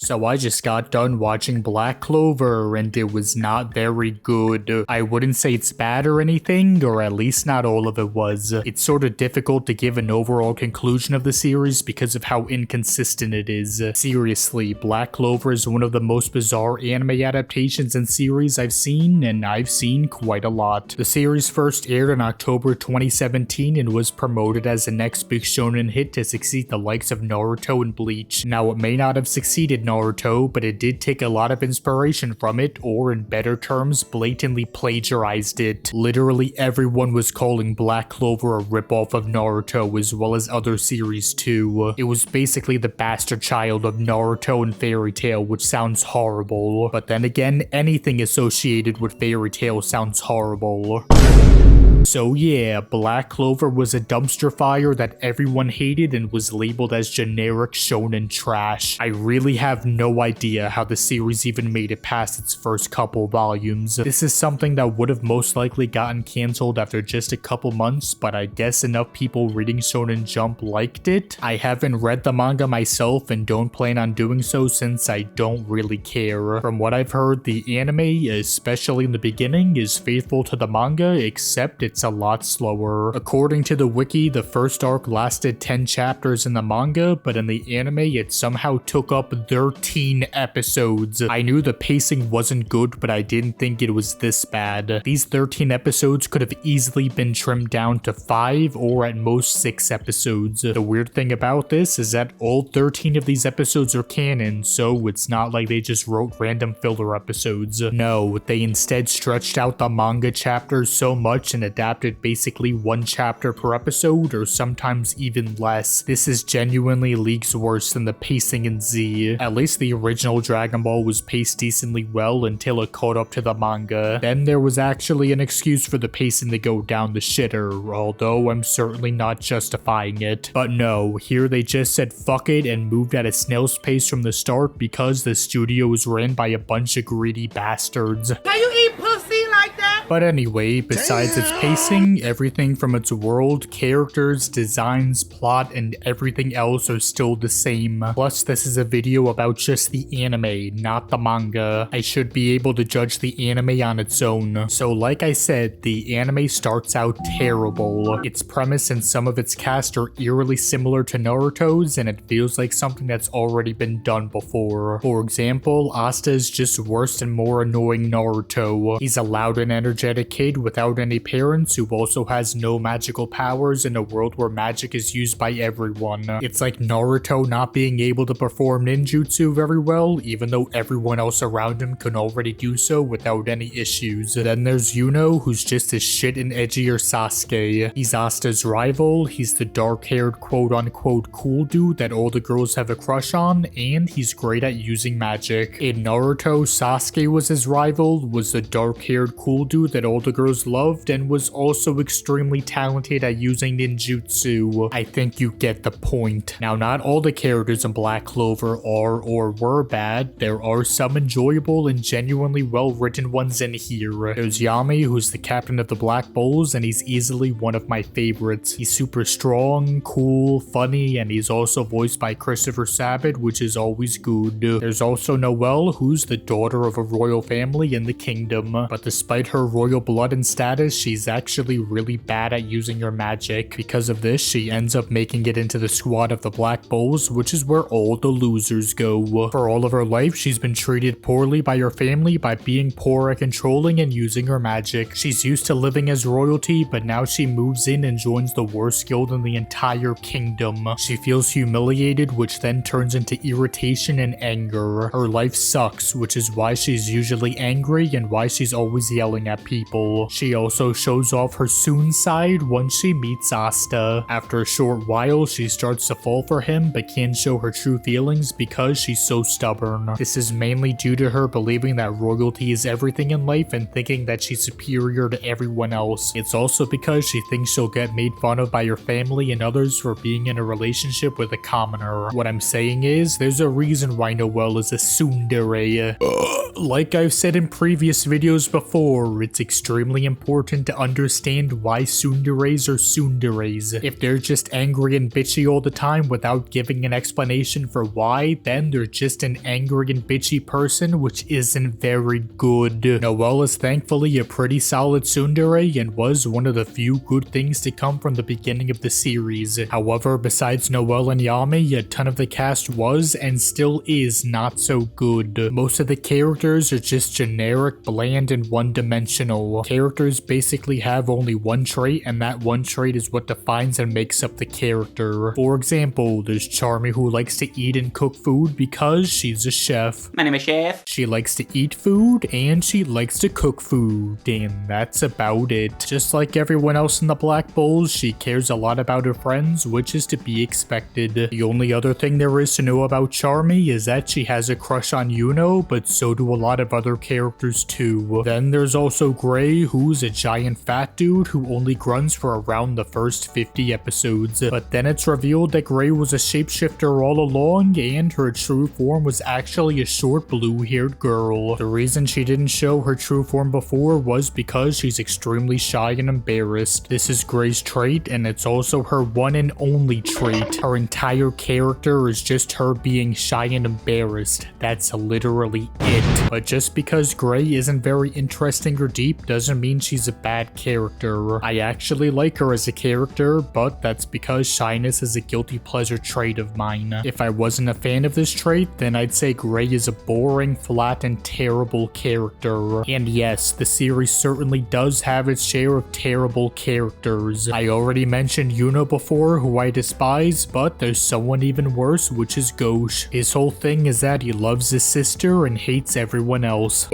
So I just got done watching Black Clover and it was not very good. I wouldn't say it's bad or anything, or at least not all of it was. It's sort of difficult to give an overall conclusion of the series because of how inconsistent it is. Seriously, Black Clover is one of the most bizarre anime adaptations and series I've seen, and I've seen quite a lot. The series first aired in October 2017 and was promoted as the next big shonen hit to succeed the likes of Naruto and Bleach. Now, it may not have succeeded Naruto, but it did take a lot of inspiration from it, or in better terms, blatantly plagiarized it. Literally everyone was calling Black Clover a ripoff of Naruto, as well as other series too. It was basically the bastard child of Naruto and Fairy Tail, which sounds horrible. But then again, anything associated with Fairy Tail sounds horrible. So yeah, Black Clover was a dumpster fire that everyone hated and was labeled as generic shonen trash. I really have no idea how the series even made it past its first couple volumes. This is something that would have most likely gotten cancelled after just a couple months, but I guess enough people reading Shonen Jump liked it. I haven't read the manga myself and don't plan on doing so since I don't really care. From what I've heard, the anime, especially in the beginning, is faithful to the manga, except it's a lot slower. According to the wiki, the first arc lasted 10 chapters in the manga, but in the anime it somehow took up 13 episodes. I knew the pacing wasn't good, but I didn't think it was this bad. These 13 episodes could have easily been trimmed down to 5 or at most 6 episodes. The weird thing about this is that all 13 of these episodes are canon, so it's not like they just wrote random filler episodes. No, they instead stretched out the manga chapters so much and adapted basically one chapter per episode, or sometimes even less. This is genuinely leagues worse than the pacing in Z. At least the original Dragon Ball was paced decently well until it caught up to the manga. Then there was actually an excuse for the pacing to go down the shitter, although I'm certainly not justifying it. But no, here they just said fuck it and moved at a snail's pace from the start because the studio was ran by a bunch of greedy bastards. Can you eat pussy like that? But anyway, besides its pacing, everything from its world, characters, designs, plot, and everything else are still the same. Plus, this is a video about just the anime, not the manga. I should be able to judge the anime on its own. So like I said, the anime starts out terrible. Its premise and some of its cast are eerily similar to Naruto's, and it feels like something that's already been done before. For example, Asta is just worse and more annoying Naruto. He's a loud and energetic kid without any parents who also has no magical powers in a world where magic is used by everyone. It's like Naruto not being able to perform ninjutsu very well, even though everyone else around him can already do so without any issues. Then there's Yuno, who's just as shit and edgier Sasuke. He's Asta's rival, he's the dark-haired quote-unquote cool dude that all the girls have a crush on, and he's great at using magic. In Naruto, Sasuke was his rival, was the dark-haired cool dude that all the girls loved, and was also extremely talented at using ninjutsu. I think you get the point. Now, not all the characters in Black Clover are or were bad. There are some enjoyable and genuinely well-written ones in here. There's Yami, who's the captain of the Black Bulls, and he's easily one of my favorites. He's super strong, cool, funny, and he's also voiced by Christopher Sabat, which is always good. There's also Noelle, who's the daughter of a royal family in the kingdom, but despite her royal blood and status, she's actually really bad at using her magic. Because of this, she ends up making it into the squad of the Black Bulls, which is where all the losers go. For all of her life, she's been treated poorly by her family by being poor at controlling and using her magic. She's used to living as royalty, but now she moves in and joins the worst guild in the entire kingdom. She feels humiliated, which then turns into irritation and anger. Her life sucks, which is why she's usually angry and why she's always yelling at people. She also shows off her Soon side once she meets Asta. After a short while, she starts to fall for him, but can't show her true feelings because she's so stubborn. This is mainly due to her believing that royalty is everything in life and thinking that she's superior to everyone else. It's also because she thinks she'll get made fun of by her family and others for being in a relationship with a commoner. What I'm saying is, there's a reason why Noelle is a tsundere. Like I've said in previous videos before, it's extremely important to understand why tsunderes are tsunderes. If they're just angry and bitchy all the time without giving an explanation for why, then they're just an angry and bitchy person, which isn't very good. Noelle is thankfully a pretty solid tsundere and was one of the few good things to come from the beginning of the series. However, besides Noelle and Yami, a ton of the cast was and still is not so good. Most of the characters are just generic, bland, and one-dimensional. Characters basically have only one trait, and that one trait is what defines and makes up the character. For example, there's Charmy, who likes to eat and cook food because she's a chef. My name is Chef. She likes to eat food and she likes to cook food, and that's about it. Just like everyone else in the Black Bulls, she cares a lot about her friends, which is to be expected. The only other thing there is to know about Charmy is that she has a crush on Yuno, but so do a lot of other characters too. Then there's also Gray, who's a giant fat dude who only grunts for around the first 50 episodes. But then it's revealed that Gray was a shapeshifter all along, and her true form was actually a short blue-haired girl. The reason she didn't show her true form before was because she's extremely shy and embarrassed. This is Gray's trait, and it's also her one and only trait. Her entire character is just her being shy and embarrassed. That's literally it. But just because Gray isn't very interesting or deep doesn't mean she's a bad character. I actually like her as a character, but that's because shyness is a guilty pleasure trait of mine. If I wasn't a fan of this trait, then I'd say Gray is a boring, flat, and terrible character. And yes, the series certainly does have its share of terrible characters. I already mentioned Yuno before, who I despise, but there's someone even worse, which is Gauche. His whole thing is that he loves his sister and hates everyone else.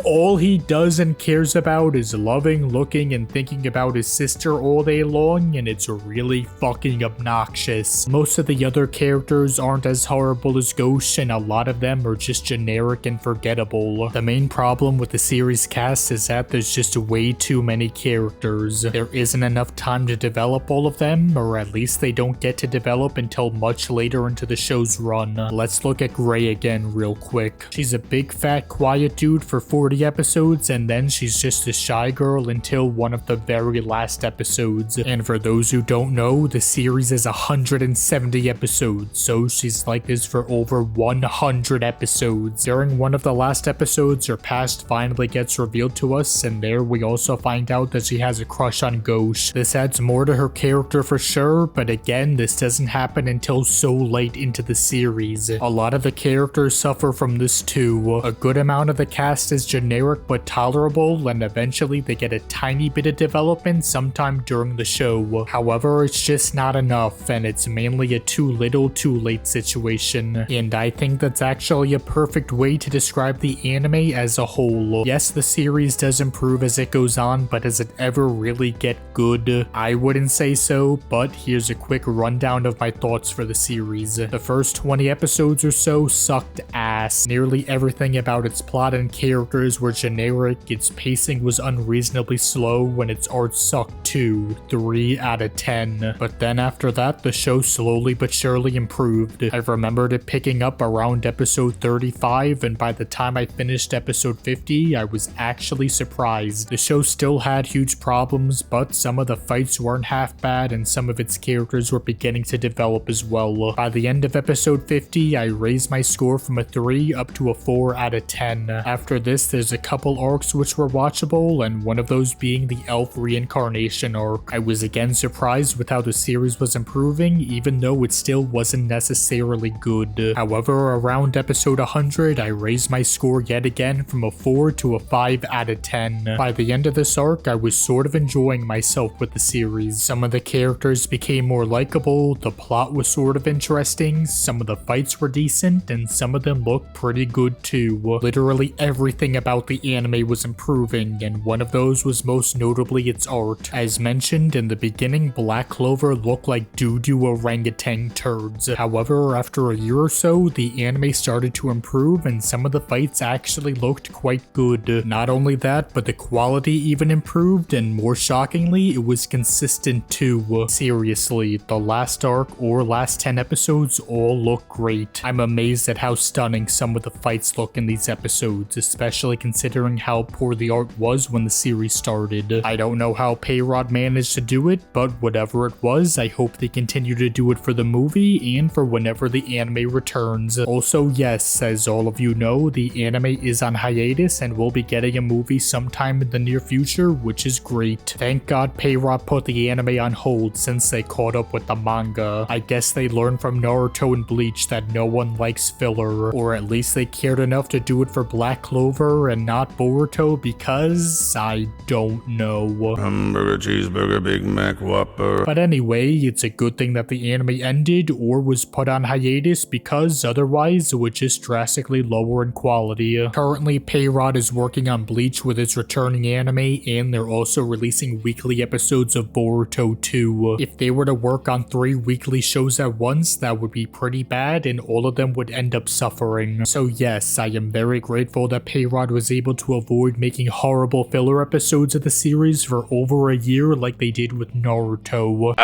All he does and cares about is loving, looking, and thinking about his sister all day long, and it's really fucking obnoxious. Most of the other characters aren't as horrible as Gauche, and a lot of them are just generic and forgettable. The main problem with the series cast is that there's just way too many characters. There isn't enough time to develop all of them, or at least they don't get to develop until much later into the show's run. Let's look at Gray again real quick. She's a big fat quiet dude for 40 episodes, and then she's just a shy girl until one of the very last episodes. And for those who don't know, the series is 170 episodes, so she's like this for over 100 episodes. During one of the last episodes, her past finally gets revealed to us, and there we also find out that she has a crush on Gauche. This adds more to her character for sure, but again, this doesn't happen until so late into the series. A lot of the characters suffer from this too. A good amount of the cast is generic but tolerable, and eventually they get a tiny bit of development sometime during the show. However, it's just not enough, and it's mainly a too little too late situation. And I think that's actually a perfect way to describe the anime as a whole. Yes, the series does improve as it goes on, but does it ever really get good? I wouldn't say so, but here's a quick rundown of my thoughts for the series. The first 20 episodes or so sucked ass. Nearly everything about its plot and characters were generic, its pacing was unreasonably slow, and its art sucked too. 3 out of 10. But then after that, the show slowly but surely improved. I remembered it picking up around episode 35, and by the time I finished episode 50, I was actually surprised. The show still had huge problems, but some of the fights weren't half bad, and some of its characters were beginning to develop as well. By the end of episode 50, I raised my score from a 3 up to a 4 out of 10. After this, there's a couple arcs which were watchable, and one of those being the elf reincarnation arc. I was again surprised with how the series was improving, even though it still wasn't necessarily good. However, around episode 100, I raised my score yet again from a 4 to a 5 out of 10. By the end of this arc, I was sort of enjoying myself with the series. Some of the characters became more likable, the plot was sort of interesting, some of the fights were decent, and some of them looked pretty good too. Literally everything about the anime was improving, and one of those was most notably its art. As mentioned in the beginning, Black Clover looked like doo-doo orangutan turds. However, after a year or so, the anime started to improve, and some of the fights actually looked quite good. Not only that, but the quality even improved, and more shockingly, it was consistent too. Seriously, the last arc or last 10 episodes all look great. I'm amazed at how stunning some of the fights look in these episodes, especially considering how poor the art was when the series started. I don't know how Payrod managed to do it, but whatever it was, I hope they continue to do it for the movie and for whenever the anime returns. Also, yes, as all of you know, the anime is on hiatus and we'll be getting a movie sometime in the near future, which is great. Thank God Payrod put the anime on hold since they caught up with the manga. I guess they learned from Naruto and Bleach that no one likes filler, or at least they cared enough to do it for Black Clover and not Boruto because I don't know. Hamburger, cheeseburger, Big Mac, Whopper. But anyway, it's a good thing that the anime ended or was put on hiatus because otherwise it would just drastically lower in quality. Currently, Payrod is working on Bleach with its returning anime, and they're also releasing weekly episodes of Boruto too. If they were to work on 3 weekly shows at once, that would be pretty bad and all of them would end up suffering. So yes, I am very grateful that Payrod was able to avoid making horrible filler episodes of the series for over a year like they did with Naruto.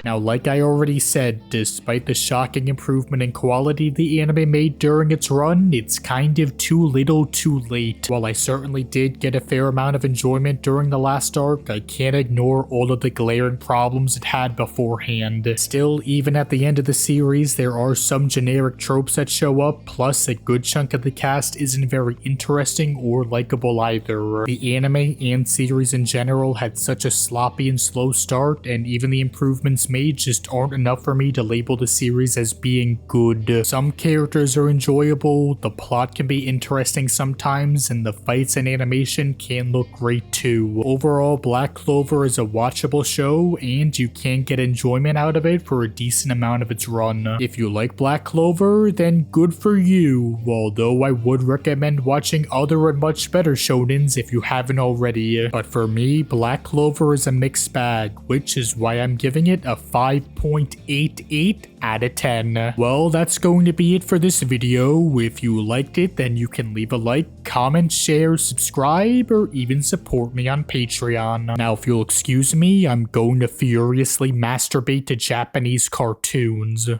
Now, like I already said, despite the shocking improvement in quality the anime made during its run, it's kind of too little too late. While I certainly did get a fair amount of enjoyment during the last arc, I can't ignore all of the glaring problems it had beforehand. Still, even at the end of the series, there are some generic tropes that show up, plus a good chunk of the cast isn't very interesting or likable either. The anime and series in general had such a sloppy and slow start, and even the improvements made just aren't enough for me to label the series as being good. Some characters are enjoyable, the plot can be interesting sometimes, and the fights and animation can look great too. Overall, Black Clover is a watchable show, and you can get enjoyment out of it for a decent amount of its run. If you like Black Clover, then good for you, although I would recommend watching other and much better shonens if you haven't already. But for me, Black Clover is a mixed bag, which is why I'm giving it a 5.88 out of 10. Well, that's going to be it for this video. If you liked it, then you can leave a like, comment, share, subscribe, or even support me on Patreon. Now, if you'll excuse me, I'm going to furiously masturbate to Japanese cartoons.